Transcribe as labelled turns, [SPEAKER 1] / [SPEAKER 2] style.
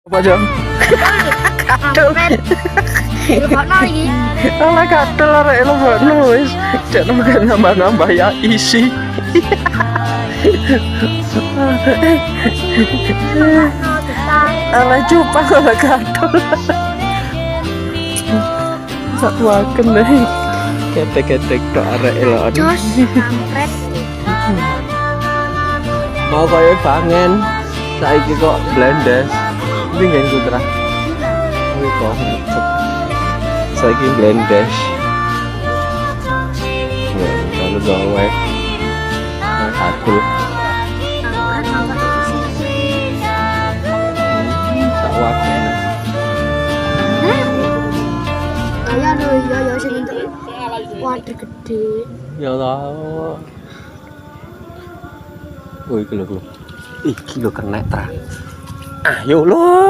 [SPEAKER 1] Apa aja? Kadul.
[SPEAKER 2] Lebokno iki.
[SPEAKER 1] Ala kadul arek lebokno wis. Cek nambah-nambah ya isi. Ala cupang ala kadul. Sak waken nih. Ketek-ketek tok arek elok.
[SPEAKER 2] Jos, kampret.
[SPEAKER 1] Mau koyo bangen. Saiki kok blendes. Ini nggak kutra. Ini kok ngecek. Saiki blendes. Ya, kalau gawe. Nah, satu. Tak waken.
[SPEAKER 2] Kaya lho ya sing entuk. Waduh gede.
[SPEAKER 1] Ya Allah. Woi, iki lho. Iki lho kena terang. Ayo lho.